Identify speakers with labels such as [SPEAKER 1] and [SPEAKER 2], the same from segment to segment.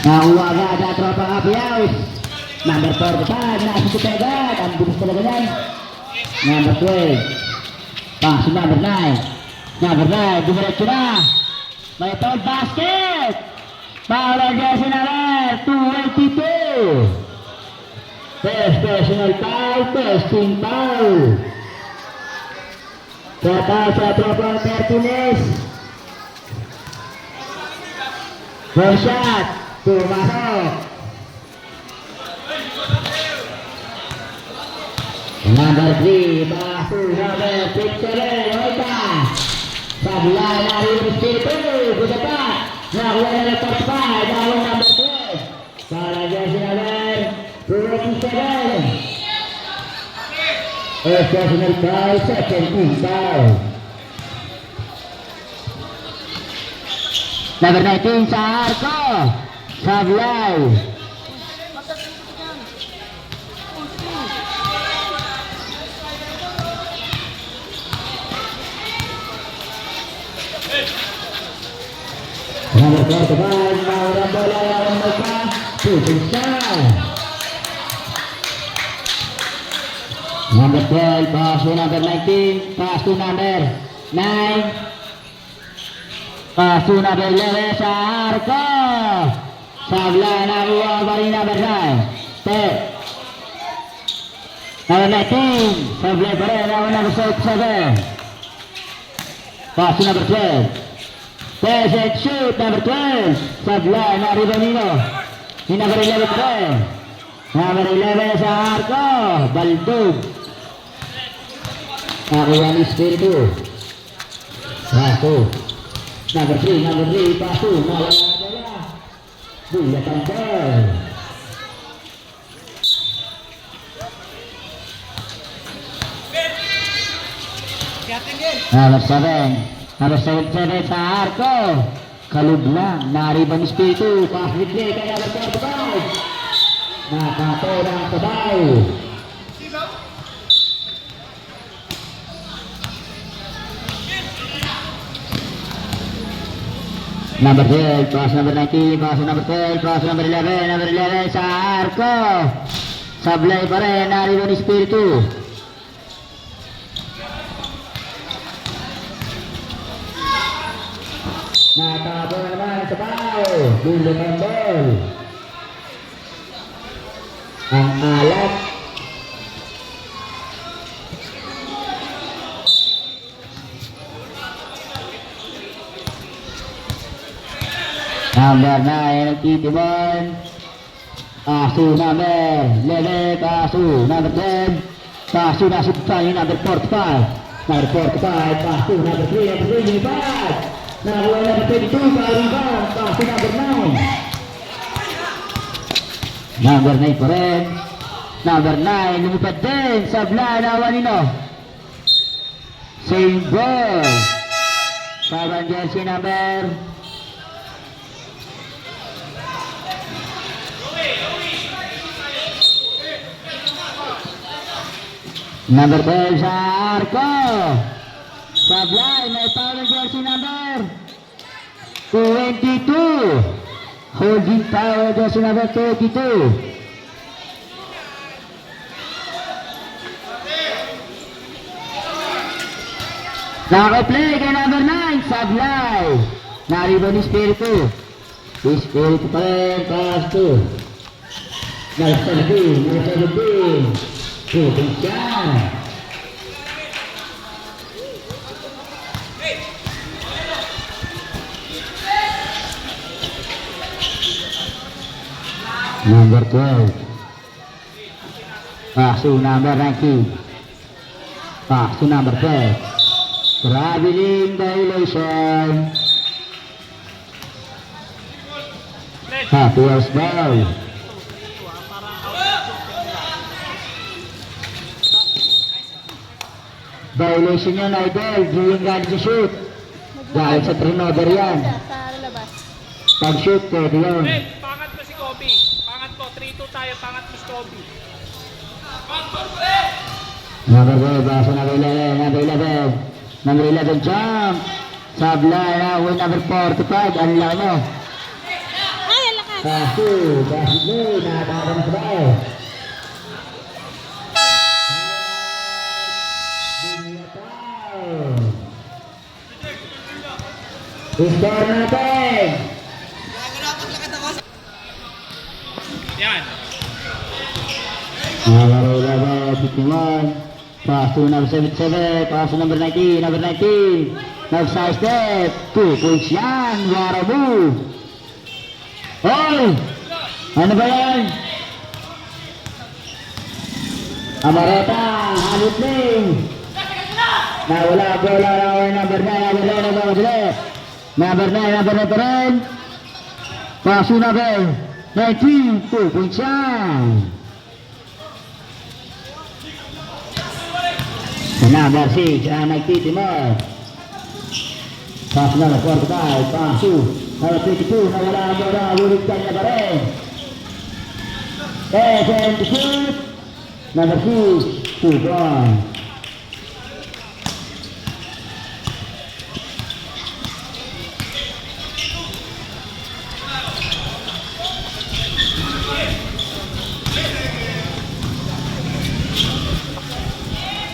[SPEAKER 1] Nakuha agad na tropa Apiaus. Number 45, nakasipit agad. Ang bilis talaga yan. Number 12. Pass number 9. Number 9, dumiretso na. May foul basket. Foul ang jersey number 282. First personal foul, testing foul. Kata sa tropa Martinez. First shot, pumasok. Number 3, baso number 6-7, Oita. Sabla na rin yung Espiritu, buta pa. Nakuha na ng top 5, bawang number 12. Para jersey number 27. First personal foul, second team foul. Number 19 sa Arco. Sablay. Number 45, Maura bola yang mereka. Shooting shot. Number 12, pass to number 19, pass to number 9. Pass to number 11 sa Arco. Sablay nakuha pa rin number 9. Step. Number 19, Sablay pa rin nakuha number 7. Pass to number 12. Pass and shoot, number 12. Sablay na Ribanino. Ni number 11 pa rin. Number 11 sa Arco. Baldog. Nakuha ni Espiritu. Paso. Number 3, paso. Nawala na bola. Bulat ang ball. Number 7 sa Arco. Kaluglang. Nariban ni Espiritu. Pass with play kaya number 45. Nakatorang sabaw. Number 12, pass number 19, pass number 12, pass number 11, number 11 sa Arco. Sablay pa rin, nariban ni Espiritu. Natapon naman sa pao. Bulot ang ball. Ang alat. Number 9, nagtitibon. Paso number 11, paso number 10. Paso na subtay, number 45. Number 45, paso number 3, number 3, lipat. Nakuha number 22, paliban. Paso number 9. Number 9 pa rin. Number 9, lumipad din. Sablay na Wanino. Same ball. Saban jersey number number 12 sa Arco. Sablay, may foul ng jersey number 22. Holding foul jersey number 22. Naka-play kay number 9, Sablay. Nariban ni Espiritu. Espiritu pa rin, pass to. Number 17. Shooting shot. Number 12. Pass to number 19. Pass to number 12. Traveling violation. Happy house ball. Violation yun, idol. Viewing galing sa shoot. Dahil sa turnover yan. Pag-shoot, pwede yun.
[SPEAKER 2] Pangat mo si Kobe. Pangat mo. 3-2 tayo. Pangat mo si Kobe.
[SPEAKER 1] Number 12, basa number 11. Number 11. Number 11, jump. Sablay na win number 45. Ang laki mo.
[SPEAKER 3] Ay, ang lakas.
[SPEAKER 1] Pasu, Basile, nakakabang sa bayo. Score natin!
[SPEAKER 2] Yan.
[SPEAKER 1] Level 51. Pass to number 77. Pass to number 19. Number 19. Nag-side step. 2 points yan. What a move. Hoy! Ano ba yan? Amareta. Halit ling. Nawala bola. Number 9. Number 9 pa rin. Pass to number 19. 2 points yan. Number 6, nagtitimor. Pass number 45, pass 2. Number 22, nawala ang bola, ulit kanya pa rin. 76, number 6, 2 points.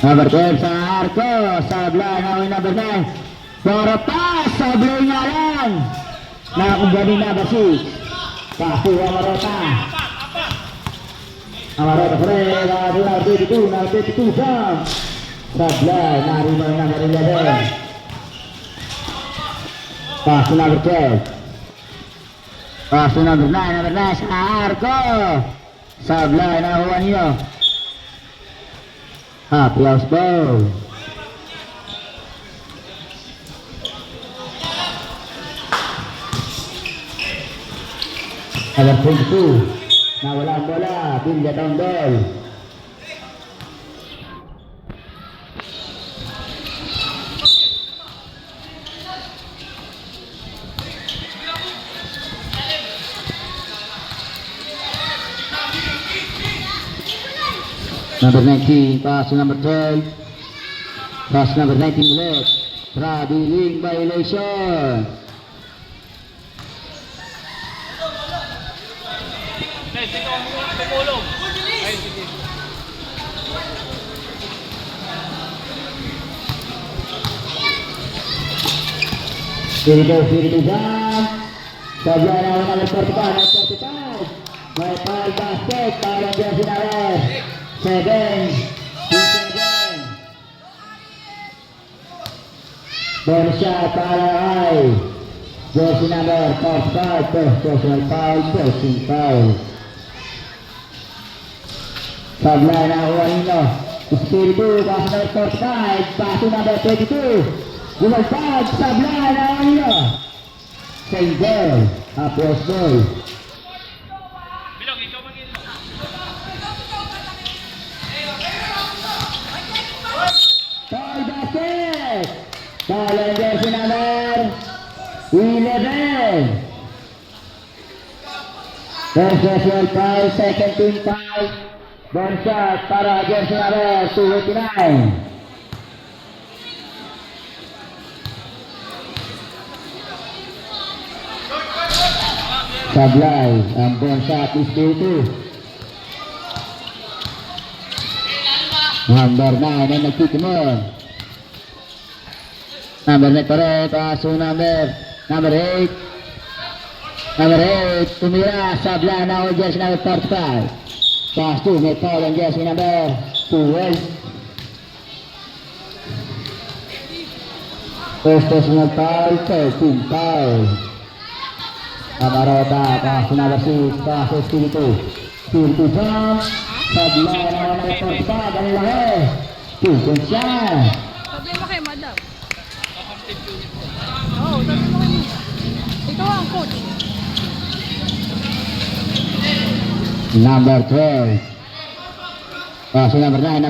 [SPEAKER 1] Number 12 sa Arco, sablay na number 9. Para pass, sablay nga lang. Nakumbani number 6. Pasu Amarota. Amarota pa rin, number 32 jump. Sablay, narino yung number 11. Pasu number 12. Pasu number 9 sa Arco. Sablay na huwan niyo. Happy house ball. Number 22. Nawala ang bola. Bilya down ball. Number 19, pass to number 12. Pass number 19 ulit. Traveling violation.
[SPEAKER 2] Guys, dito ang tumulong. Ay, sige.
[SPEAKER 1] Spirito jump. Sablay na number 45. May foul basket para jersey number 7. Bonus shot para ay jersey number 45. Personal foul, personal foul. Sablay na Juanino. Espiritu, pass number 45. Pass number 22. Gumag foul, sablay na Juanino. Same goal. Approach goal.
[SPEAKER 2] Bilog, ikaw mag-in.
[SPEAKER 1] Foul basket. Foul ang jersey number 11. First personal foul, second team foul. Bonus shot para jersey number 289. Sablay ang bonus shot is Espiritu. Number 9 ang nagtitimon. Number 9 pa rin, paso number 8. Number 8, tumira, sablay na ang jersey number 45. Pass 2, may foul ang jersey number 12. First personal foul, third team foul. Amarota, pass number 6, pass Espiritu. Espiritu jump, sablay na ang number 45, ang laki. 2 points siya.
[SPEAKER 3] Sabi mo kay madam. Oo, sabi mo kay madam. Ikaw ang coach.
[SPEAKER 1] Number 12. Pass number 9,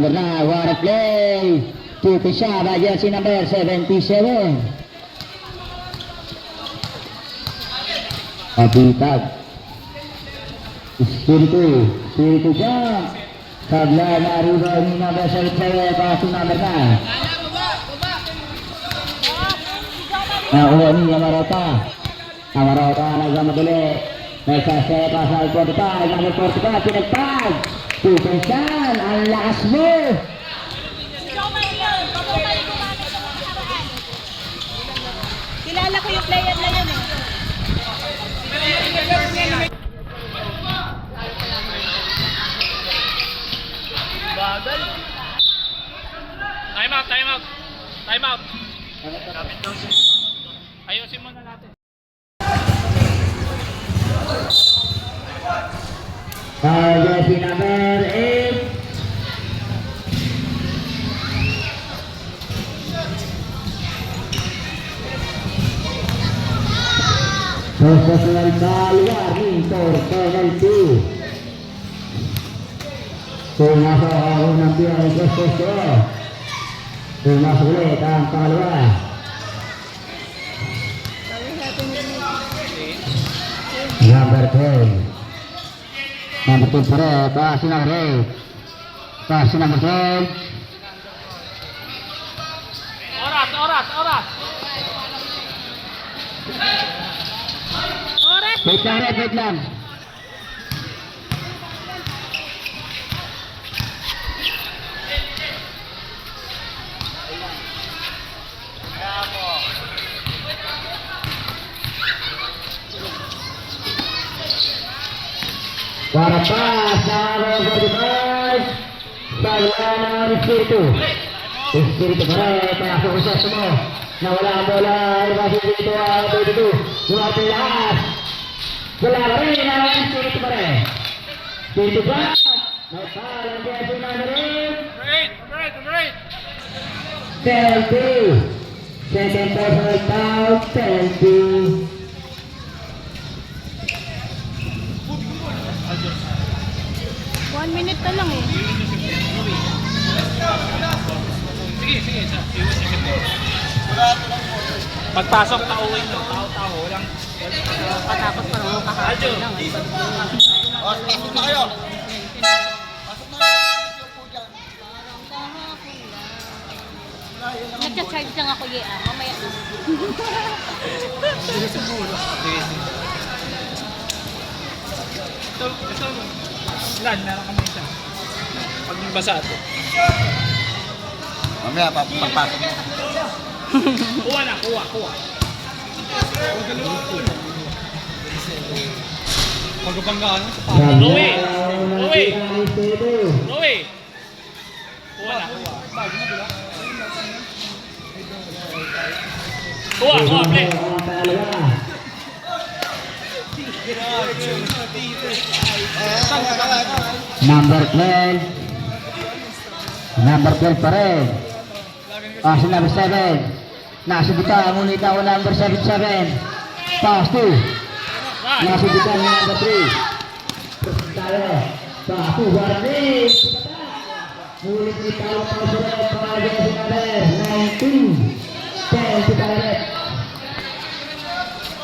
[SPEAKER 1] what a play. 2 points siya by jersey number 77. Abitag. Espiritu jump. Sablay na riba ni number 77, pass number 9. Nakuha ni Amarota. Amarota nagkamadali. May sasaya sa 45, number 45, pinagpag. Tupensan, ang lakas mo.
[SPEAKER 4] Kilala ko yung player na yun eh.
[SPEAKER 2] Bagal. Time out, time out. Time out. Ayusin muna natin.
[SPEAKER 1] Jersey number 8. Professional Calvarin for penalty. Pumasok ang unang biyay ng Costco. Pumasok ulit ang pangalawa. Number 12. Number 12 pa rin. Pass number 8. Pass number 12.
[SPEAKER 2] Oras, oras, oras.
[SPEAKER 3] Oras!
[SPEAKER 1] Wait lang rin, wait lang. Para pass number 45. Sayang ng Espiritu. Espiritu pa rin. Pasok sa mo. Nawala ang bola. Ibasok dito ang 22. Lumapit lahat. Wala pa rin ang Espiritu pa rin. Espiritu pa. May parang jersey number 8.
[SPEAKER 2] Right, right, right.
[SPEAKER 1] Penalty. Second personal foul. Penalty.
[SPEAKER 3] 1 minute na lang eh.
[SPEAKER 2] Sige, sige. Iwan niya kita. Pagpasok, tauhin nyo. Tao-tao. Walang...
[SPEAKER 3] Patakot pa rin
[SPEAKER 2] Aljo.
[SPEAKER 3] lang.
[SPEAKER 5] Pasok na kayo. Pasok na kayo.
[SPEAKER 4] Nagcha-charge lang ako mamaya na.
[SPEAKER 2] Sige, sige. Ito. Lan, meron kami isa. Pag nabasa ito.
[SPEAKER 5] Mamaya, pagpasok mo.
[SPEAKER 2] Kuha na, kuha. Pagkabanggaan sa parang. Louie! Kuha na. Kuha, play.
[SPEAKER 1] Number 12. Number 12 pa rin. Pass number 7. Nasubutan, ngunit ako number 77. Pass 2. Nasubutan number 3. Tayo. Pass 2. Warning. Ngunit itaw pa sila para sa number 19. 10 to direct.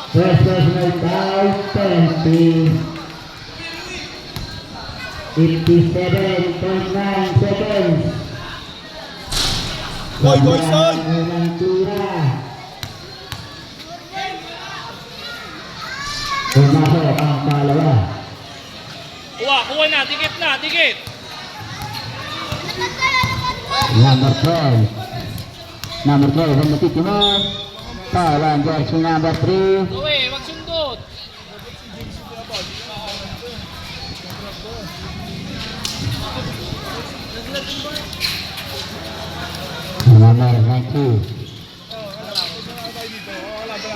[SPEAKER 1] First personal foul, penalty. 57.9 seconds.
[SPEAKER 5] Goy, son!
[SPEAKER 1] Unang tira. Pumasok ang pangalawa.
[SPEAKER 2] Kuha na, dikit.
[SPEAKER 1] Number 12. Number 12, ang matitimo. Pawalan jersey number 3.
[SPEAKER 2] Louie, wag sundot.
[SPEAKER 1] Number 92.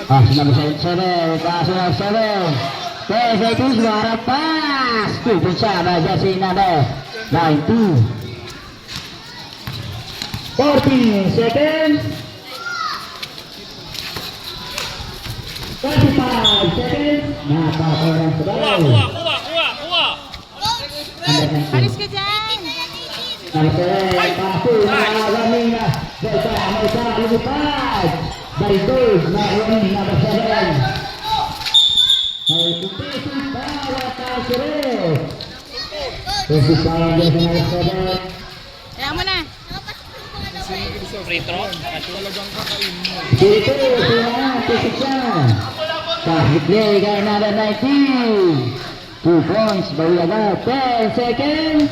[SPEAKER 1] Pass number 77. Pass number 7. Perfect is what a pass. Tutup sama jersey number 92. 14 seconds. 25 seconds. Napakorang sa bawal.
[SPEAKER 2] Kuha.
[SPEAKER 3] Alis ka dyan!
[SPEAKER 1] Nagpere, pasu, nakagaming na. May isa, lumipad. Balitos, nakunin, number 7. May kumpisis, bawat kalsure. Kumpisis, bawat jersey number 7.
[SPEAKER 3] Kaya mo na!
[SPEAKER 2] Free throw.
[SPEAKER 1] Dito, sila, pisik siya. Pass play kay number 19. 2 points, bawi agad. 10 seconds.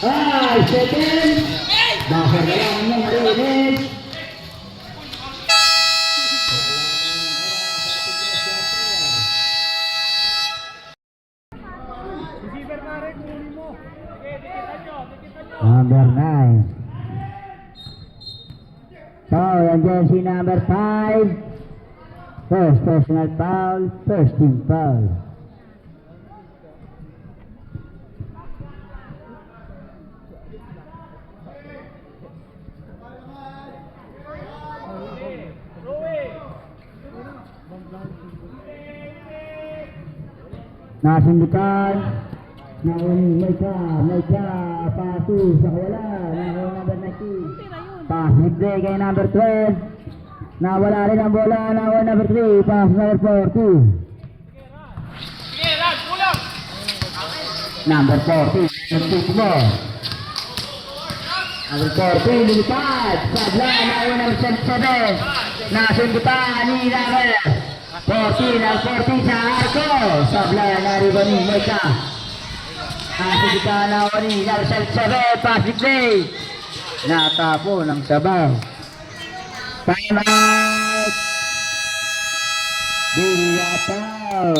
[SPEAKER 1] 5 seconds. Buzzer na lang yung marinig. Number 9. Foul and jersey number 5. First personal foul, first team foul. Nasundukan. May ka, pasu sa kawala. Nakawala number 19. Pass play kay number 12. Nawala rin ang bola. Nawala number 3. Pass number 42.
[SPEAKER 2] Sige, Rad, kulang.
[SPEAKER 1] Number 40. Nagtip mo. Number 40. Lumipad. Sabla. Nawala number 7. Nasundukan ni number 14. Ang 40 sa arko. Sabla. Nariba ni Moika. Nasundukan na ni number 7. Pass play. Natapo ng sabaw. Time out! Biyataw!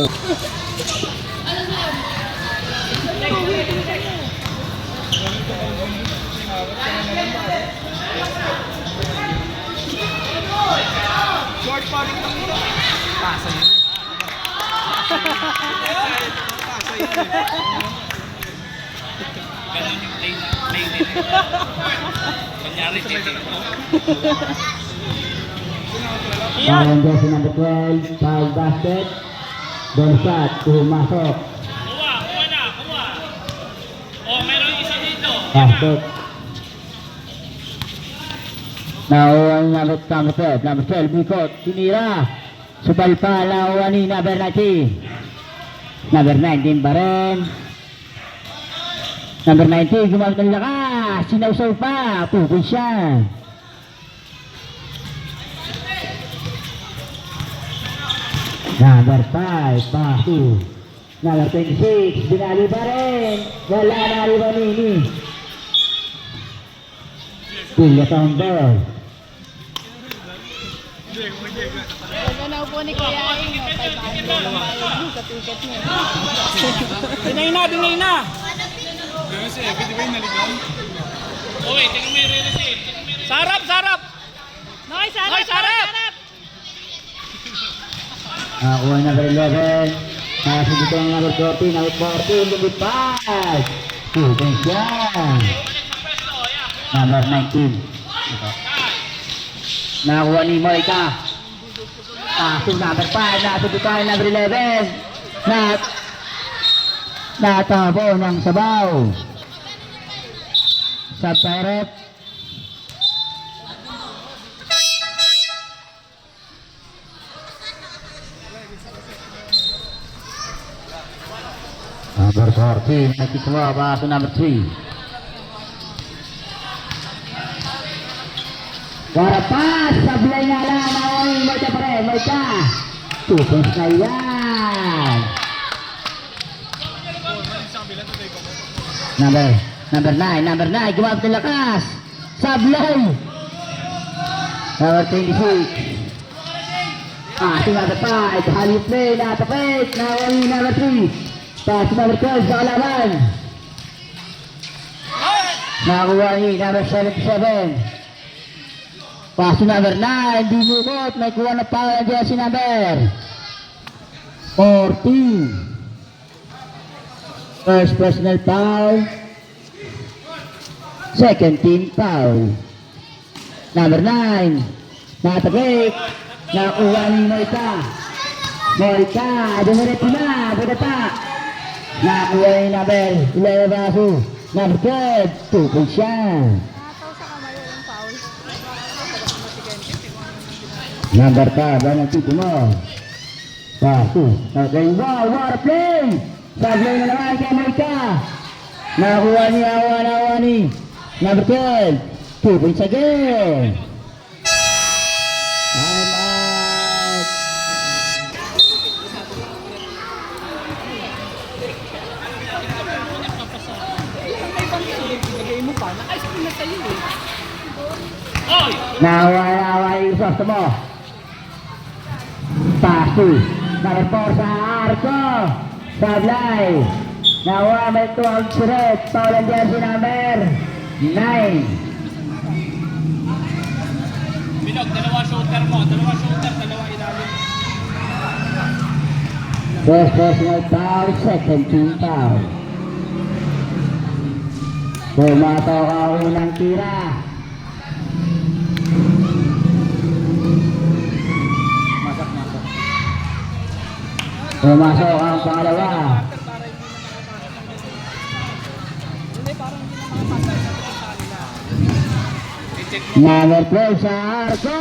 [SPEAKER 2] Short pa rin lang ito. Pasa yun. Pasa yun. Ganun yung play nito. Kanyari, titi.
[SPEAKER 1] Parang jersey number 12, foul basket. Ball shot, pumasok.
[SPEAKER 2] Kuha na, kuha. Oh, meron isa dito.
[SPEAKER 1] Basket. Nakuha ni number 12, number 12, Bikot, tinira. Subal pa, nakuha ni number 19. Number 19 pa rin. Number 19, gumamit ng lakas. Sinawsaw pa, pupul siya. Number 5, pasu. Number 26, binali pa rin. Wala na rin ba nini. Pilya taong ball.
[SPEAKER 3] Pagka naupo ni Kuya Aing, 500 lang bayad sa ticket niya.
[SPEAKER 2] Dinay na. Okay, tingnan mo yung re-receive. Sarap!
[SPEAKER 3] Noy, sarap!
[SPEAKER 2] Noy, sarap!
[SPEAKER 1] Nakakuha na number 11. Nakasunod ang number 14. Number 14, lumipad. Pupul siya. Number 19. Nakakuha ni Moika. Paso number 5. Nakasunod tayo number 11. Natabo ng sabaw. Sub-pirate. Number 14, nakikita paso number 3. Warapas, sablay nga lang, nawawin, Moika pa rin, Moika. 2 points na yan. Number 9, gumamit ng lakas. Sablay. Number 26. Paso number 5, halip play, natapit, nawawin number 3. Pass number 12 sa kalaban. Nakakuha ni number 77. Pass number 9. Di mukot. May kuha na power dyan si number 14. First personal foul. Second team foul. Number 9. Natagik. Nakakuha ni Moika. Dumiretso na. Bugata. Nakakuha ni number 11 baso. Number 12, 2 points siya.
[SPEAKER 3] Nakataw sa kamay yung foul.
[SPEAKER 1] Number 5, ang tito mo. Baso. Okay, wow, what a play! Sablay na naman kay Moika. Nakakuha ni Awa ni number 12, 2 points again.
[SPEAKER 2] Oy!
[SPEAKER 1] Nawa yung sosto mo. Pasu. Number 4 sa Arco. Sablay. Nawa may 12 suret. Foul ang jersey number 9.
[SPEAKER 2] Binog, dalawa shooter mo. Dalawa shooter, dalawa ilalim.
[SPEAKER 1] First personal foul, second team foul. Pumatok ang unang tira. Pumasok ang pangalawa. Number 12 sa Arco.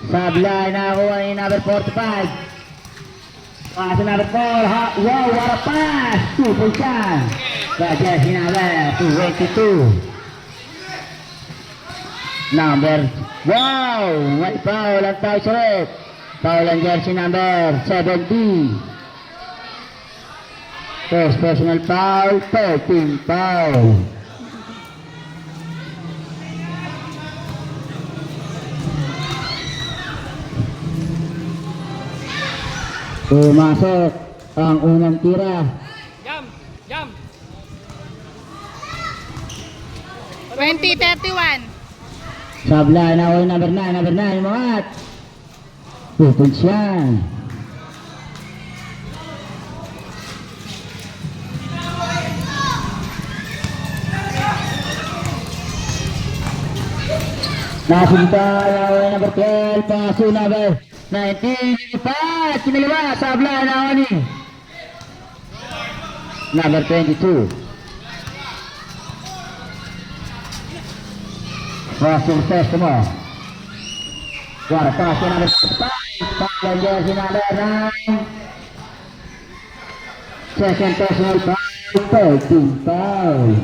[SPEAKER 1] Sablay na kuha ni number 45. Pass number 4. Wow, what a pass! 2 siya. Sa jersey number 222. Number, wow! May foul ang tao sulit. Foul ang jersey number 70. First personal foul, 13 foul. Pumasok ang unang tira.
[SPEAKER 2] Jam! Jam!
[SPEAKER 3] 20-31.
[SPEAKER 1] Sablay na ako number 9, mga pupun siya. Nasunta na ako number 12, paso number 19, lilipat, kinaliwa, sablay na ako ni number 22. Crossing test mo. What a pass to number 5. Foul jersey number 9. Second personal foul, 13 foul.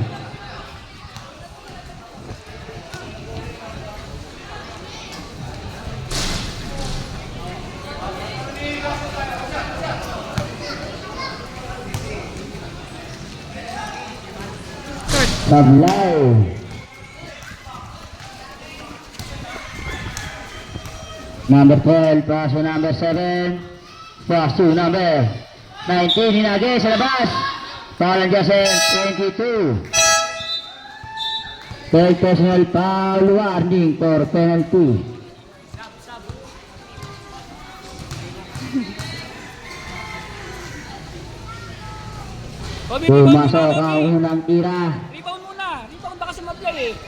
[SPEAKER 1] Sablay. Number 12, pass to number 7. Pass to number 19, hinagi sa labas. Foul ang jersey 22. Third personal foul, warning for penalty. Pumasok ang unang tira.
[SPEAKER 2] Rebound muna! Rebound baka sumablay eh.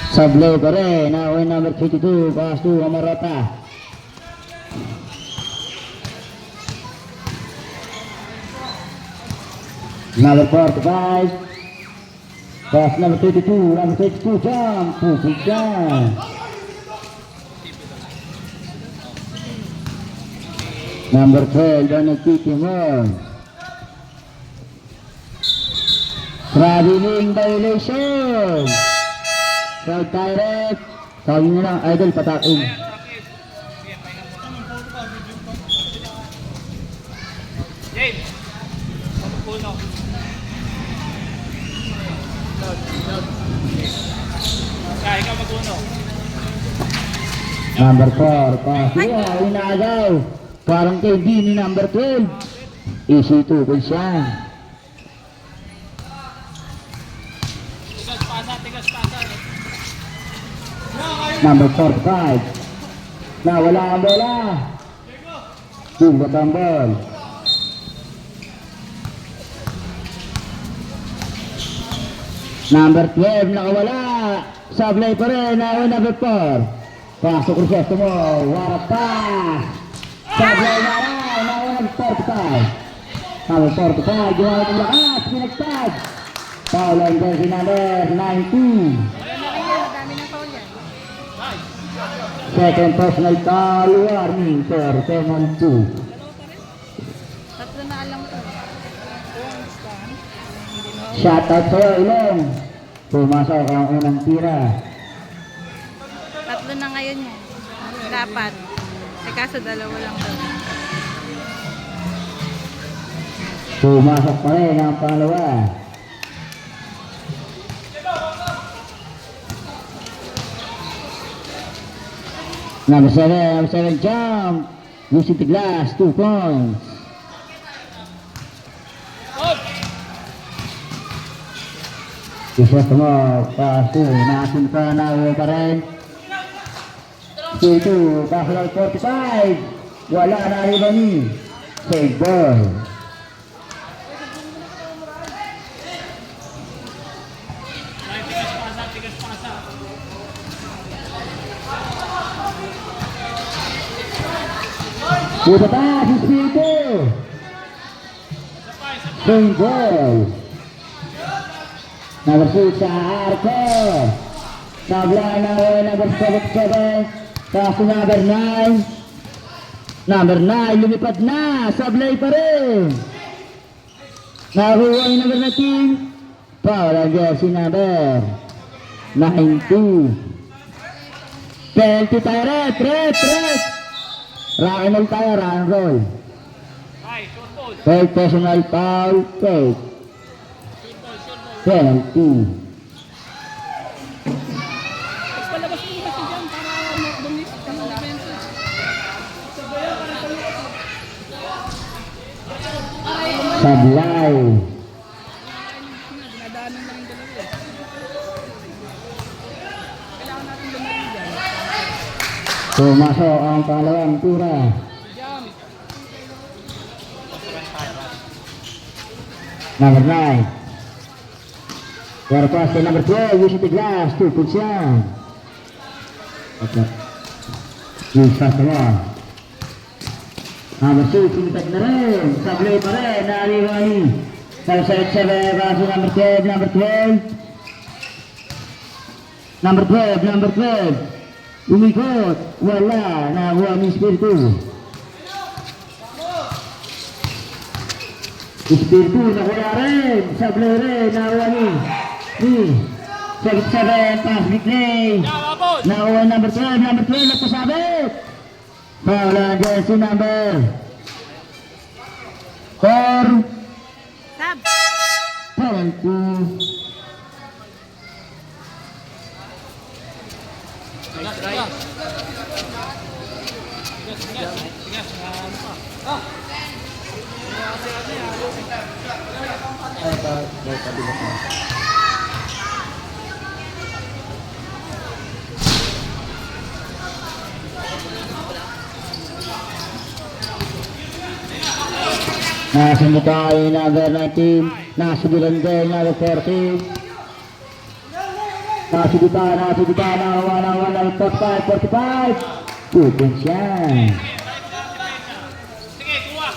[SPEAKER 1] Sablay pa rin, na number 52, pass to Amarota. Number 45, pass number 22, jump, pupil jump. Number 12, ang nagtitimon. Traveling violation. Crowd direct. Sabi nyo lang, idol, patakin.
[SPEAKER 2] James! Puno. Kaya ikaw mag-uno.
[SPEAKER 1] Number 4, pass. Yeah, inagaw. Parang kay D ni number 12. Easy 2 kung siya.
[SPEAKER 2] Tigas pasa, tigas pasa.
[SPEAKER 1] Number 45. Nawala ang bola. Bugat ang ball. Number 12 nakawala. Sablay pa rin. Number 4. Pasok ko siya. Tumo. What a pass. Sablay na rin. Number 45. Number 45. Gumawin ang lakas. Pinagtag. Foul ang jersey number 19. Second personal foul, warning for penalty.
[SPEAKER 3] Tatlo na alam ko.
[SPEAKER 1] Shoutout sa'yo, Ilong. Pumasok ang unang tira.
[SPEAKER 3] Tatlo na ngayon yan. Dapat. Eh kaso dalawa lang daw.
[SPEAKER 1] Pumasok pa rin ang pangalawa. Number 7 jump. Using the glass, 2 points. Isa mo, paso, nasin pa na pa rin. 2-2, Buffalo 45. Wala na rin ba ni? Save ball.
[SPEAKER 2] Tigas pasa.
[SPEAKER 1] Puta taas, Espiritu. Save ball. Number 6 sa Arco. Sablay na number 7. Kaso number 9. Number 9, lumipad na. Sablay pa rin. Nakuha yung number 19. Foul ang jersey number 19. Penalty tayo, red. Rock and roll tayo, rock and roll.
[SPEAKER 2] Ay, short ball.
[SPEAKER 1] Third personal foul, take. Penalty.
[SPEAKER 3] Palabas mo kasi dyan para bumlis ka ng defense.
[SPEAKER 1] Sablay.
[SPEAKER 3] Dinadaanan lang yung dalawa eh. Kailangan natin lumayan dyan.
[SPEAKER 1] Pumasok ang pangalawang tura.
[SPEAKER 3] Jump.
[SPEAKER 1] Number 9. Warpas kay number 12, using the glass, 2 points yan. Okay. Yung shot naman. Number 6, sumitat na rin. Sablay pa rin, naaliway. Number 7, baso number 12, number 12. Umikot, wala, nakuha ni Espiritu. Espiritu, nakuha rin. Sablay rin, nakuha ni. 7, pass play.
[SPEAKER 2] Abot.
[SPEAKER 1] Nakuha number 12, nagpasabit. Foul ang jersey number 4.
[SPEAKER 4] Sab.
[SPEAKER 1] Penalty. Nasunod tayo number 19, nasubilan din number 14. Nasubitan, wala 45. 2 points yan.
[SPEAKER 2] Sige, kuha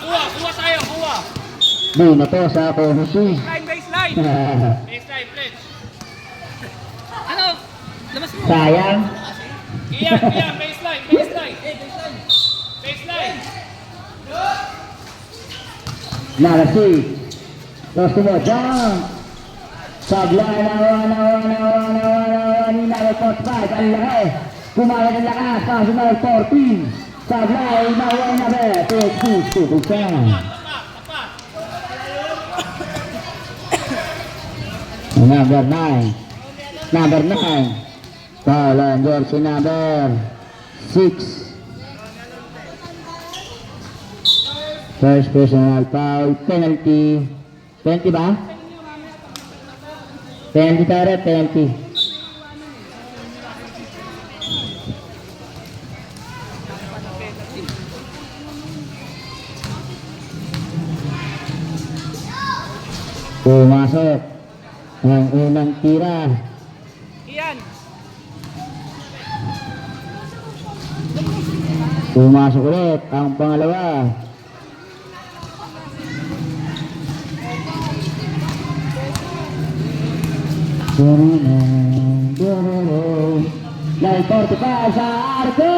[SPEAKER 2] tayo, kuha.
[SPEAKER 1] Doon na to sa Kohusi.
[SPEAKER 2] Baseline. Baseline, please.
[SPEAKER 3] Ano? Labas mo.
[SPEAKER 1] Sayang.
[SPEAKER 2] Iyan, baseline.
[SPEAKER 1] Number 6. Gusto mo, jump. Sablay, nawa ni number 45. Ang laki. Kumalat ang lakas. Kaso number 14. Sablay, nawa na ba? 2 Number 9. Foul ang jersey number 6. First personal foul, penalty. Penalty ba? Penalty tayo, penalty. Pumasok ang unang tira.
[SPEAKER 3] Iyan.
[SPEAKER 1] Pumasok ulit ang pangalawa. Number 45 sa Arco.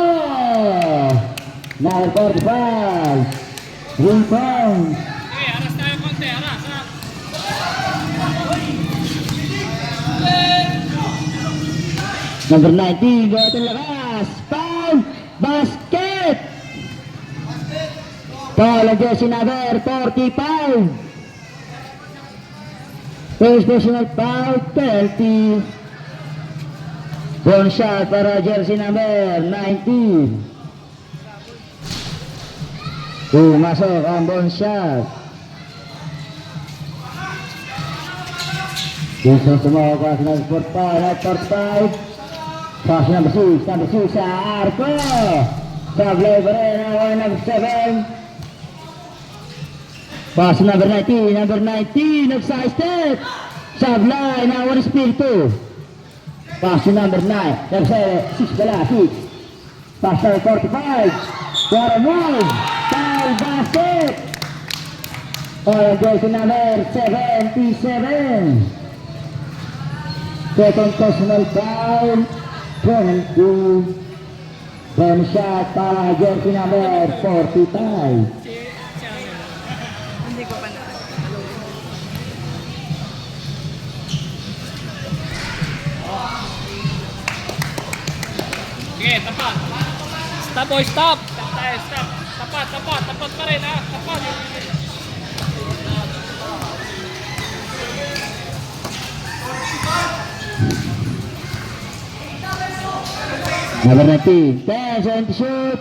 [SPEAKER 1] Number 45. 3 points.
[SPEAKER 2] Sige, aras tayo konti, aras.
[SPEAKER 1] Number 19, Gato Lakas. Foul. Basket. Foul ang jersey number 45. First personal foul, penalty. Ball shot para jersey number 19. Masuk ang ball shot. Gusto semua kelas number 45. Pass number 6 sa Arco. Sablay pa rin ang number 7. Pass number 19, nagside step. Sablay na one espiritu. Pass number 9, number 6 pala, 6. Pass number 45. Para move. Foul basket. Or jersey number 77. Second personal foul. Penalty. Bonus shot para jersey number 45.
[SPEAKER 3] Hindi ko pa na.
[SPEAKER 2] Sige, tapat. Stop boy, stop. Stop tayo, stop. Tapat pa rin ha. Tapat.
[SPEAKER 1] Number 19, 10 to shoot.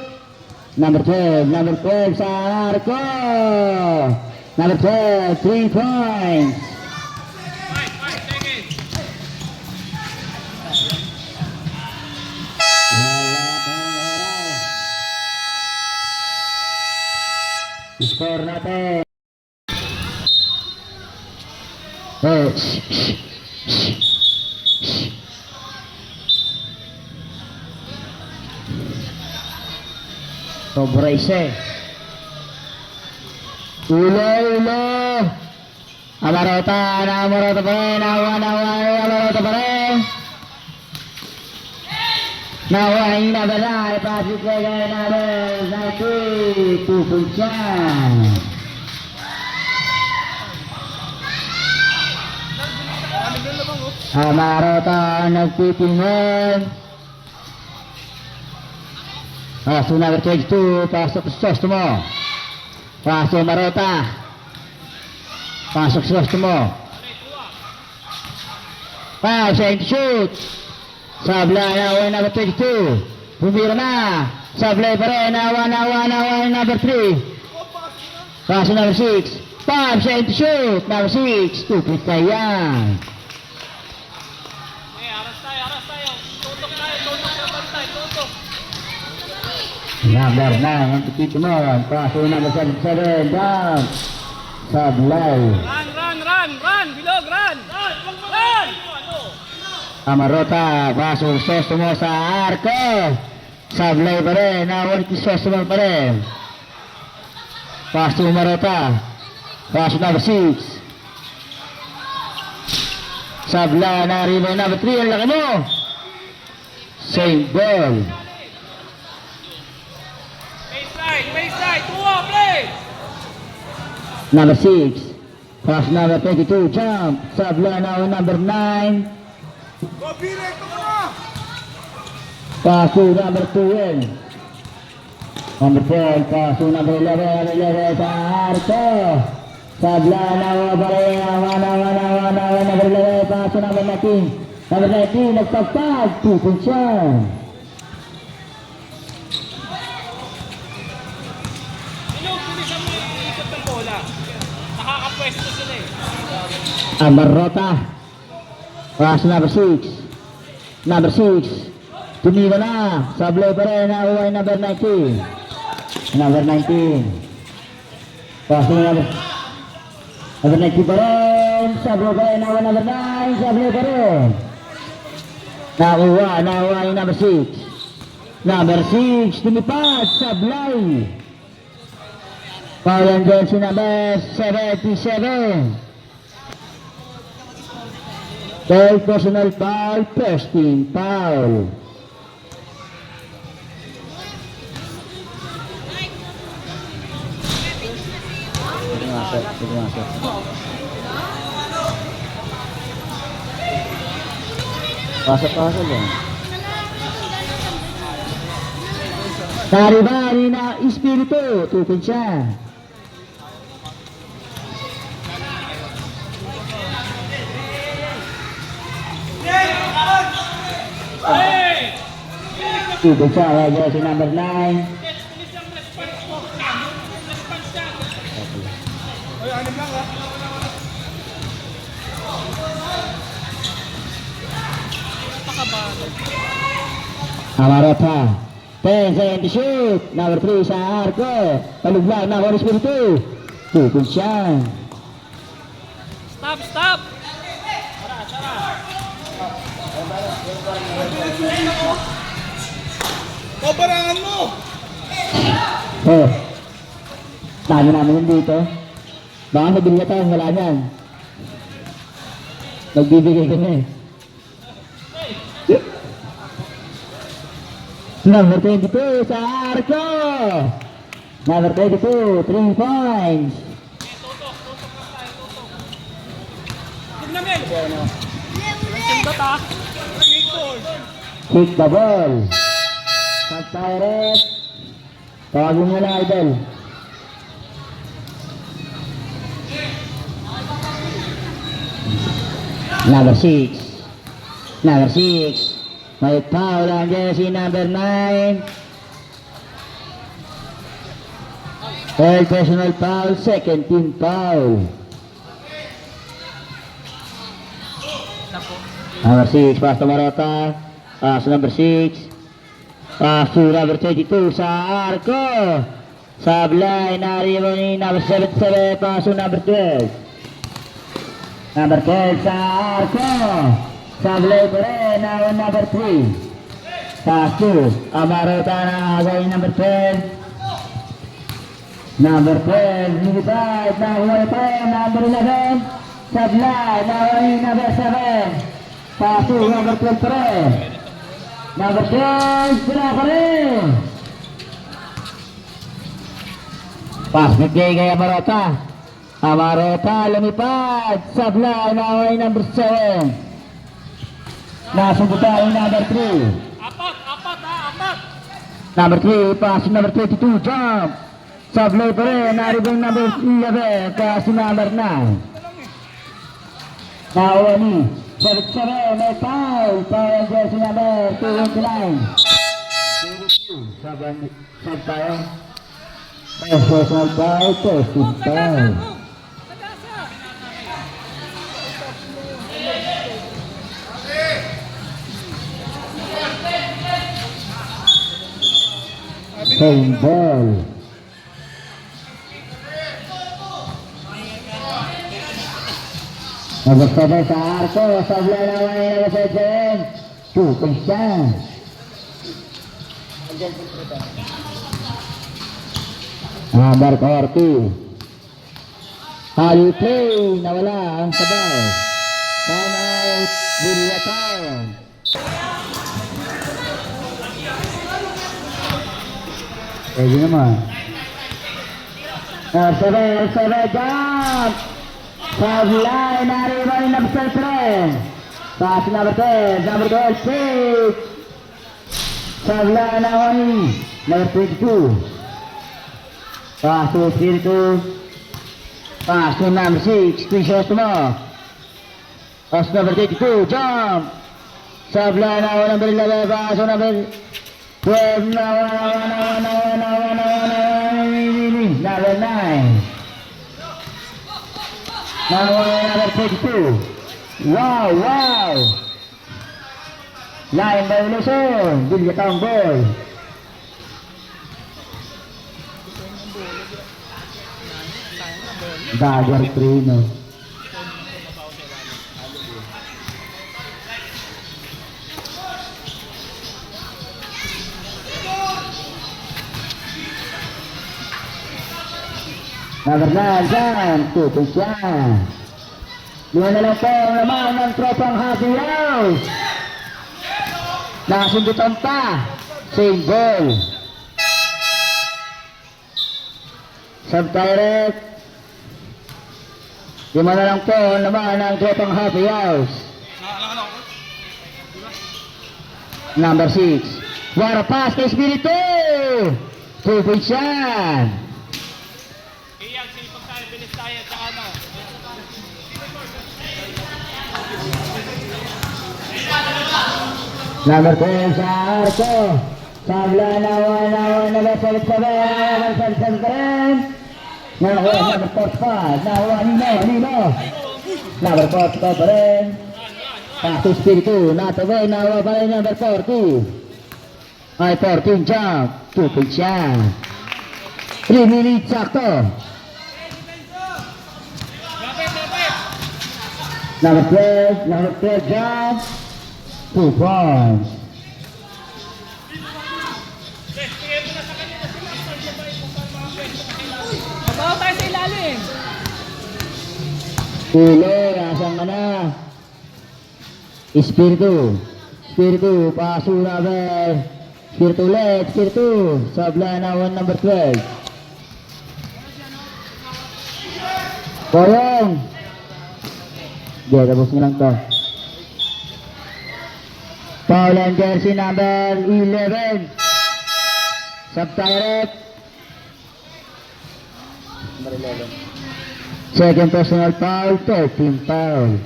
[SPEAKER 1] Number 12 sa Arco. Number 12, 3 points.
[SPEAKER 2] 5 seconds.
[SPEAKER 1] Score natin. Oh, Sobra isa. Ulo. Amarota pa rin. Amarota pa rin. Nawain na balay. Patrick Legay na balay. Naki. Pupunta. Amarota nagtitingan. Pasok number 22, pasok sa Sostomo. Pasok Marota. Pasok sa Sostomo. 5 seconds shoot. Sablay na number 22. Bumira na. Sablay pa rin. Nawa number 3. Pasok number 6. 5 seconds shoot. Number 6. Stupid ka yan.
[SPEAKER 2] Aras tayo. Tutok sa bantay, tutok.
[SPEAKER 1] Number 9, ang tikito mo. Pasok number 77. Down. Sablay.
[SPEAKER 2] Run. Bilog, run.
[SPEAKER 1] Amarota, pasok Sostomo sa Arco. Sablay pa rin, nawalit si Sostomo pa rin. Pasok Amarota. Pasok number 6. Sablay na rebound number 3, ang laki mo. Same ball.
[SPEAKER 2] Baseline, tuwa, play.
[SPEAKER 1] Number 6. Pasok number 22, jump. Sablay na number 9. Pasok number 12. Number 12, pasok number 11 sa Arco. Sabla na wana number 11, pasok number 19. Number 19, nagtagtag, 2 points siya.
[SPEAKER 2] Bilisan mo yung ikot ng bola. Nakakapwesto sila eh.
[SPEAKER 1] Amarota. Pasok number 6. Number 6. Tumira na. Sablay pa rin. Nakuha yung number 19. Number 19. Pasok number 19 pa rin. Sablay pa rin. Nakuha number 9. Sablay pa rin. Nakuha yung number 6. Number 6. Tumipad. Sablay. Foul and jersey number 77. 12 personal foul, first team foul. Pasok yan. Taribari na espiritu, tukod siya. Two points siya, jersey number 9. Amarota. 10 second to shoot. Number 3 sa arko. Paluglag na Juan Espiritu. 2 points siya.
[SPEAKER 2] Stop, stop!
[SPEAKER 5] Pabarangan mo!
[SPEAKER 1] Oh. Tayo namin yun dito. Baka sabihin niya tayo, wala niyan. Nagbibigay ka na eh. Number 22 sa arko. Number 22, 3 points.
[SPEAKER 2] Huwag namin! Sindot ah!
[SPEAKER 1] Kick the ball. Cut direct. Tawagin mo na, idol. Number 6. Number 6. May foul ang jersey number 9. Third personal foul, second team foul. Number 6, pass to Marota. Pass to number 6. Pass to number 22 sa arko. Sablay, nariyo ni number 77. Pass to number 12. Number 12 sa arko. Sablay pa rin, now number 3. Pass to Amarota na agay number 12. Number 12, Nilipad, nakuha pa rin, number 11. Sablay, nakuha number 7. Pass to number 12 pa rin. Number 12, sila pa rin. Pass bigay kay Amarota. Amarota, lumipad. Sablay, nakuha number 7. Nasundutan yung number 3.
[SPEAKER 2] Apat! Apat ha! Apat!
[SPEAKER 1] Number 3, pass number 22, jump. Sablay pa rin, naribong number 11, pass number 9. Nakuha ni 77, may foul. Foul jersey number 229. Sab tayo. Personal foul, first team foul. Same ball. Number 7 sa arko. Sablay na naman yung number 7. 2 points siya. Number 40. Hali play. Nawala ang sabaw. Time out. Villa Town. Pwede naman. Number 7, jump! Sablay, nariba ni number 7. Pass number 10, number 12, pick! Sablay na ni number 22. Pass to 32. Pass to number 6, 3 shots mo. Pass number 32, jump! Sablay na number 11, pass to number 12, number 9. Number 32. Wow, wow. Line violation. Villa Town ball. Dagger 3, no? Number 9 dyan, 2 points yan. 5 na lang po ang laman ng tropang Happy House. Nakasundutan pa, same ball. Sub-direct. 5 na lang po ang laman ng tropang Happy House. Number 6. What a pass kay Espiritu. 2 points yan.
[SPEAKER 2] Iyag, silipag tayo, bilis tayo, tsaka ano.
[SPEAKER 1] Number 10 sa arko. Sabla nawa salit sa bayan. San keren. Nakuha number 45. Nakuha Nino. Number 45 pa rin. Pass to Spiritu. Nataway. Nakuha pa rin number 40. Ay 14 jump. 2 point siya. 3 minutes sakto. Number 12 jump. 2 points.
[SPEAKER 2] Mabaho tayo sa ilalim.
[SPEAKER 1] Tuloy, asan ka na? Espiritu, paso number. Espiritu ulit, Espiritu. Sabla na 1 number 12. Boyong. Tapos nyo lang to. Foul and jersey number 11. Sub-direct. Number 11. Second personal foul, 13 foul.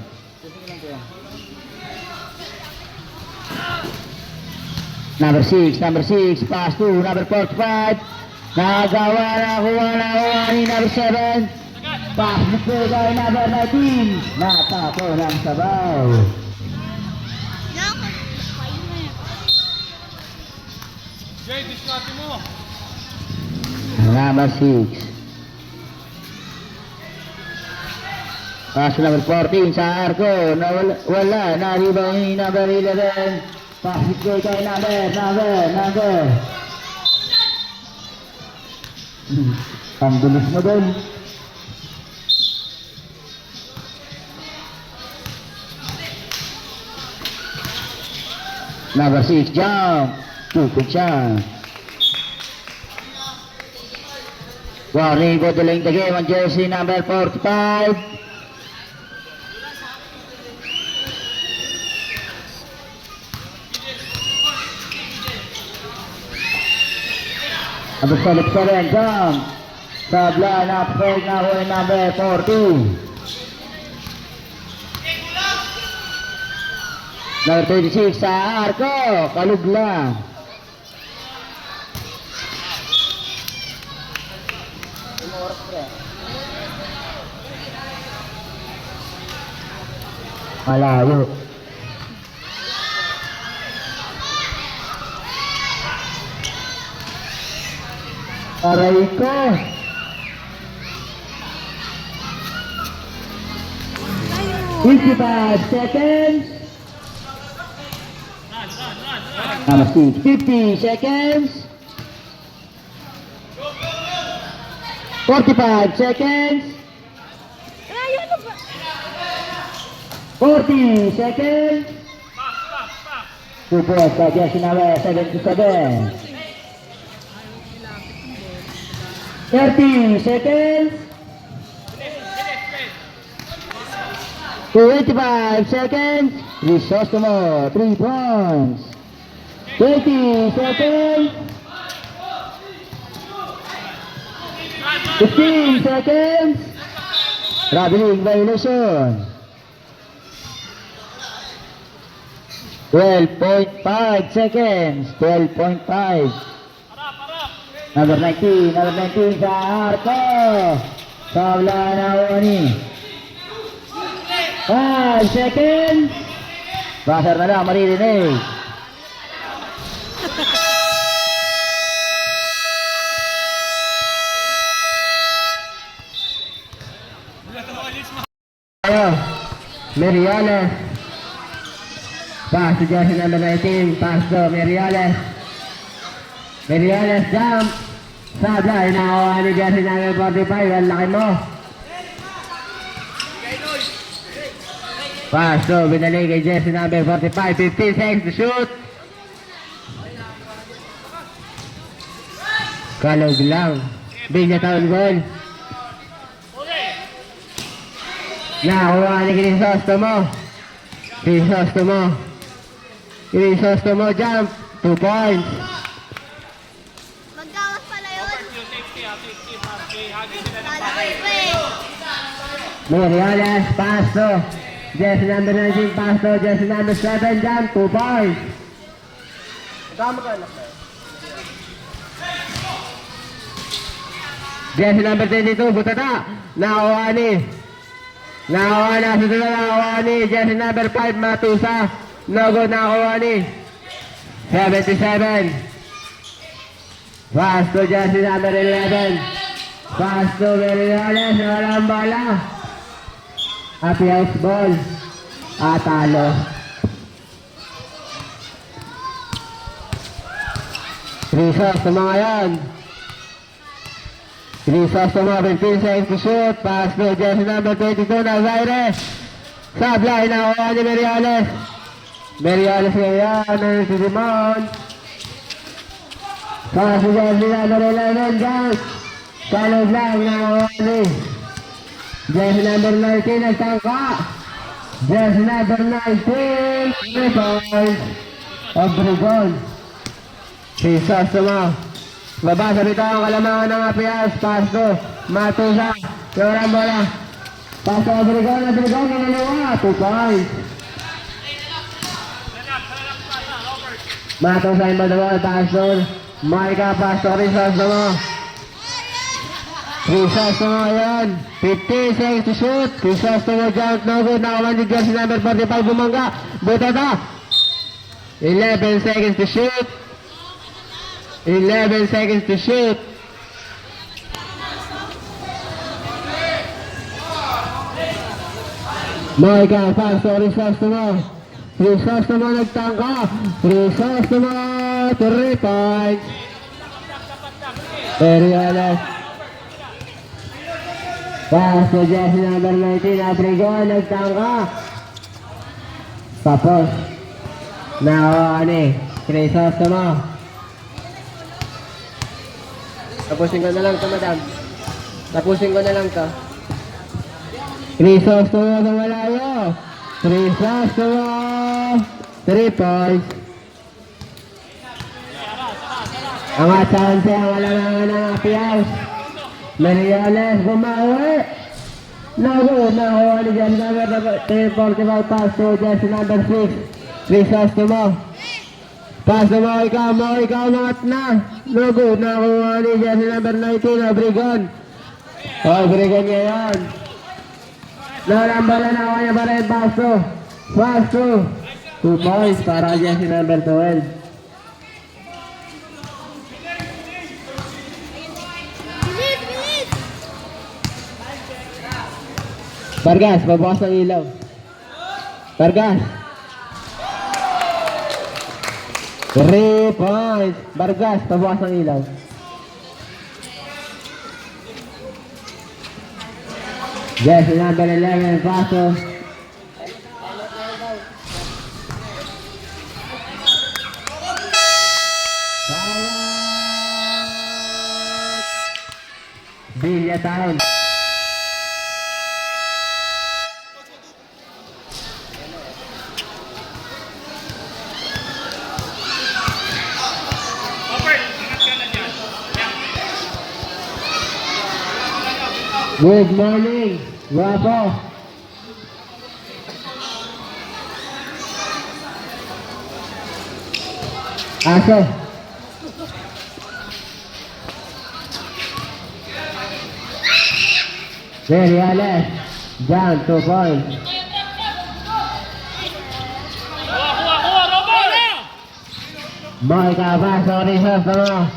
[SPEAKER 1] Number 6, pass to number 45. Nagawa na kuha ni number 7. Pass to kay number 19. Natapo ng sabaw.
[SPEAKER 2] Jay, diskarte mo.
[SPEAKER 1] Number 6. Pass to number 14 sa arko. Wala. Na-rebound ni number 11. Pass to kay number. Ang bilis mo doon. Number 6 jump. 2 point siya. Warning for delaying the game on jersey number 45. Number 7 jump. Sabla na fair na ho number 40. Number 26 sa arko. Kalugla. Malayo. Aray ko. $55 seconds. Number 6, 50 seconds. 45 seconds. 40 seconds. 2 points by jersey number 77. 30 seconds. 25 seconds. Crisostomo, 3 points. 20 seconds. 15 seconds. Traveling violation. 12.5 seconds. 12.5. Number 19 sa arko. Sabla na ni. 5 seconds. Buzzer na lang, maririnig. Meriales. Pass to jersey number 19. Pass to Meriales. Meriales jump. Sabla, inakuha ni jersey number 45. Ang laki mo. Pass to binalik kay jersey number 45. 15 seconds to shoot. Kalog lang. Binya taon goal. Nakuha ni Crisostomo jump. 2 points.
[SPEAKER 3] Magkawas pala yun.
[SPEAKER 1] Meriales, pass to jersey number 19, pass to jersey number 7, jump, 2 points. Jersey number 22, Butata. Nakuha ni. Nakuha na. Susunod na nakuha ni. Jersey number 5, Matusa. No good, nakuha ni. 77. Pass to jersey number 11. Pass to Meriones. Walang bola. Happy house ball. Talo. Rizos sa mga yan. Rizos sa mga 15 seconds to shoot. Pass to jersey number 22 na Zaire. Sablay na kuha ni Meriones. Meriones ngayon. Si Dimon. Pass to jersey number 11. Guys. Kalog lang na kuha ni. Jersey number 19 nagtangka. Jersey number 19. 3 points. Obregon. Jesus mo. Baba sa bitaw ang kalamangan ng Apias. Pasto. Matusa. Yorang bola. Pasto Obregon. Obregon. Nananawa. 2 points. Matusa yung badawal. Pasto. Maika. Pasto. Jesus mo. Jesus mo yan. 50 seconds to shoot. Jesus mo jump. No good. Nakaman yung jersey number 45. Bumangga. Butata. 11 seconds to shoot. 11 seconds to shoot. Maika, pass to Crisostomo. Crisostomo nagtangka. Crisostomo, 3 points. Meriones. Pass to jersey number 19, Obregon, nagtangka. Tapos, nakuha ni Crisostomo. Tapusin ko na lang ito, madam. Tapusin ko na lang ito. Crisostomo sa malayo. Crisostomo. 3 points. Ang atsanse ang alamangan ng Apias. Meriones bumawi. Nakuha ni jersey number 45 pass to jersey number 6. Crisostomo. Pass to Moika, umangat na. No good, nakuha ni jersey number 19, Obregon. Obregon niya yan. Narambala na ako niya para yung pass to. 2 points para jersey number 12. Vargas, pabukas ng ilaw. Vargas. 3 points. Vargas, pabukas ng ilaw. Jersey number 11, paso. Villa Town. Good morning, Guapo. Aso. Meriones. Down 2 points.
[SPEAKER 2] Kuha, Robert!
[SPEAKER 1] Moika pa, sorry sa sama.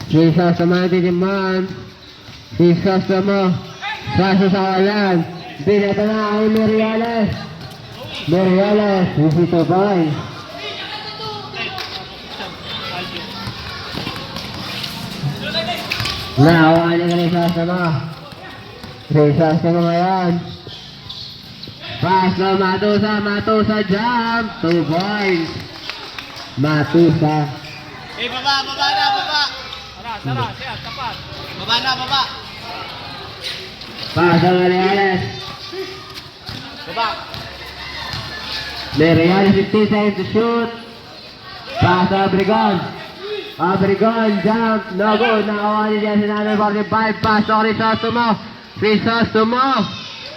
[SPEAKER 1] Jesus sa mga titiman. Jesus mo. Paso sa kalan. Binata na kay Meriones. Meriones. 2 points. Nakuha niya ka rin sa mo. Jesus mo ngayon. Paso Matusa jump. 2 points. Matusa.
[SPEAKER 5] Baba na.
[SPEAKER 2] Tara, siya, tapat.
[SPEAKER 5] Baba.
[SPEAKER 1] Paso Meriones.
[SPEAKER 5] Baba.
[SPEAKER 1] Meriones 15 seconds to shoot. Paso Obregon. Obregon jump. No good. Nakakuha niya jersey number 45. Paso Crisostomo.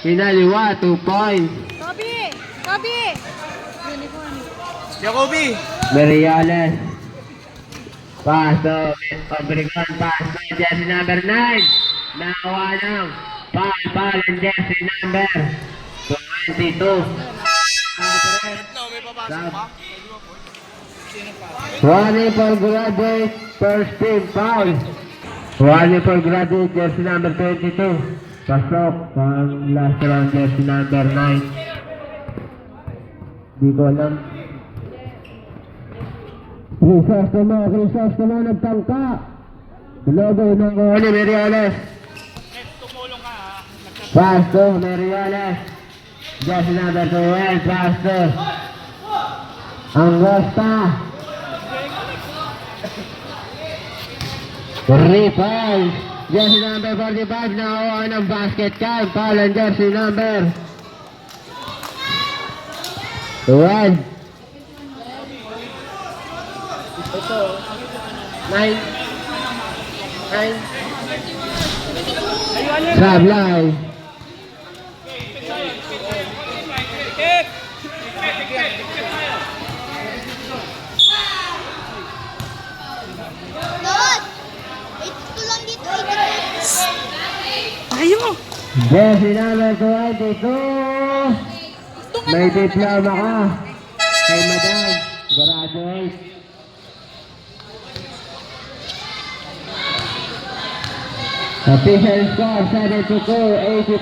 [SPEAKER 1] Hinaliwa. 2 points.
[SPEAKER 3] Kobe! Uniform.
[SPEAKER 5] Jacoby.
[SPEAKER 1] Meriones. Paso Obregon. Paso jersey number 9. Nakuha ng foul and jersey number 22. Warning for graduate, first team foul. Warning for graduate, jersey number 22. Pasok pang last round, jersey number 9. Di ko alam. Crisostomo nagtangka. Logo ng Oli Meriones.
[SPEAKER 2] Tumulong ka ha.
[SPEAKER 1] Pasto, Meriones. Jersey number 12, Pasto. Angosta. Ripal. Jersey number 45, nakuha ng basket count. Foul and jersey number 12. 9. Sablay.
[SPEAKER 2] Kick!
[SPEAKER 3] Dot! 82 lang dito, 82.
[SPEAKER 4] Ayaw!
[SPEAKER 1] Jersey number 22. May diploma ka. Kay Madam. Graduate. Official score 72-85.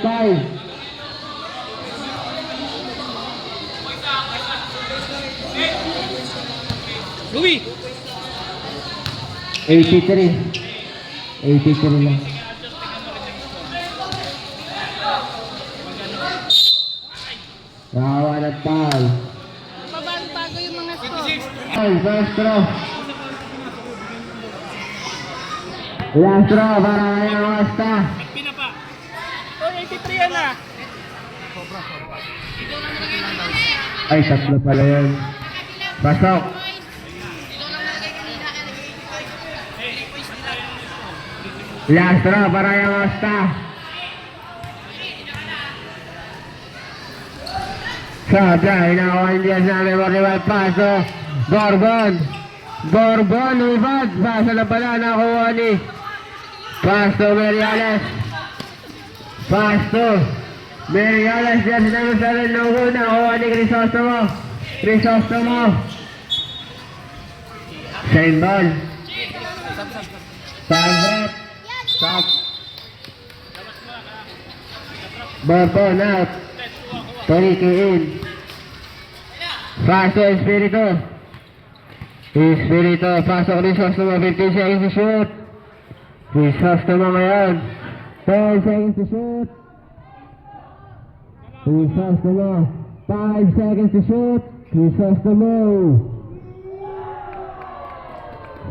[SPEAKER 2] Louie!
[SPEAKER 1] 83. 83 lang. Kawan at foul.
[SPEAKER 3] Bago yung mga score.
[SPEAKER 1] Foul, first throw. Last throw para kay Angosta.
[SPEAKER 2] Pinapa! 83 yan ah!
[SPEAKER 1] Ay, tatlo pala yun. Pasok. Last throw para kay Angosta. Sabla, hinakuha yung Diaz namin Morrival Paso. Borbon, Uvad. Paso na pala, nakuha ni Pasto Meriales. Diaz namin sa rin lugo. Nakuha ni Crisostomo. Same ball. Sandret. Stop. Borbon out. Toriki in. Paso Espirito, pasok Crisostomo, 15 seconds to shoot. Crisostomo ngayon. 10 seconds to shoot. Crisostomo, 5 seconds to shoot. Crisostomo,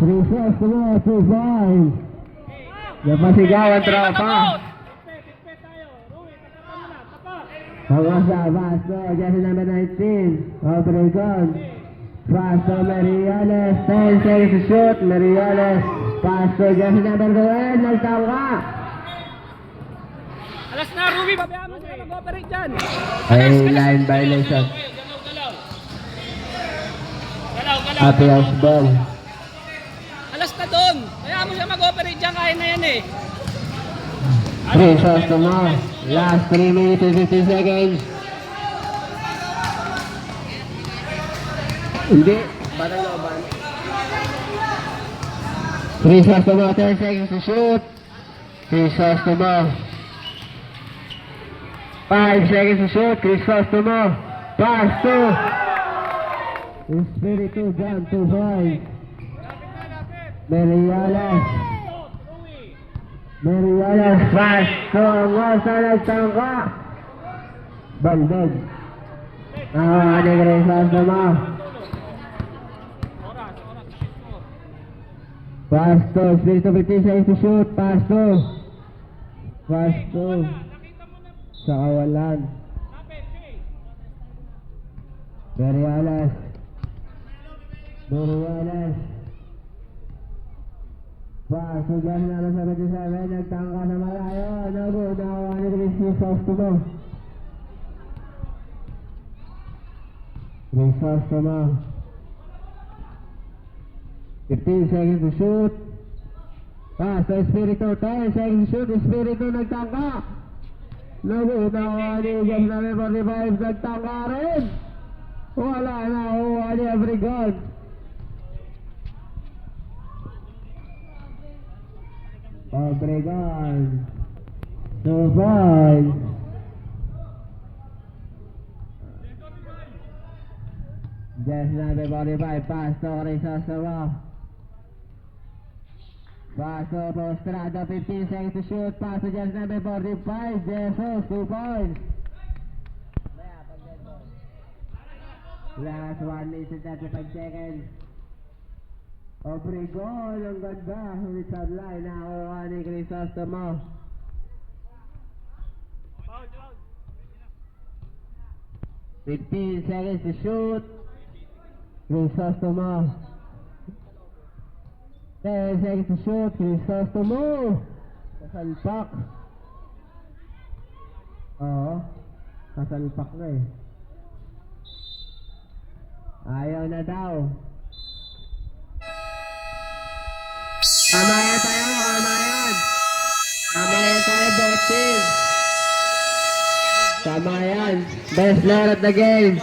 [SPEAKER 1] 2-5. Napasigawan tropa. Pangasa, Pasto, jersey number 19, Obregon. Pasto, Meriones, 10 seconds to shoot, Meriones. Pasto, jersey number 12, nagtangka.
[SPEAKER 2] Alas na, Ruby! Babayaan mo sila mag-operate dyan!
[SPEAKER 1] Ay, line violation.
[SPEAKER 2] Galaw!
[SPEAKER 1] Happy house ball.
[SPEAKER 2] Alas na doon! Bayaan mo siya mag-operate dyan, kaya na yan eh!
[SPEAKER 1] Crisostomo, last 3 minutes and 15 seconds. Hindi, parang laban. Crisostomo, 10 seconds to shoot. Crisostomo, 5 seconds to shoot. Crisostomo, Pasto. Espiritu dyan, 2-5. Meriones, Pasto, Angosta, nagtangka. Bandog. Ni Crisostomo. Pasto, Espiritu 15 seconds to shoot. Pasto. Sa kawalan. Meriones. Pasto dyan na sa 77. Nagtangka na malayo. Nakuha ni Crisostomo. Crisostomo. 15 seconds to shoot. Pass sa Espiritu. 10 seconds shoot. Espiritu nagtangka. Nagutawa ni Gas number 45. Nagtangka rin. Wala na. Huwa ni Abrigón. Abrigón. 2 points. Gas number 45. Pass to Crisostomo. Pass to Postrada. 15 seconds to shoot. Pass to Gas number 45. Jesus, 2 points. Last 1 minute and 35 seconds. Obregon, ang ganda. Ulit sa line. Nakuha ni Crisostomo. 15 seconds to shoot. Crisostomo. 10 seconds to shoot. Crisostomo. Kasalpak. Oo. Kasalpak na eh. Ayaw na daw. Kamaya tayo, kamayan. Kamaya tayo, best team. Kamayan. Best player of the game.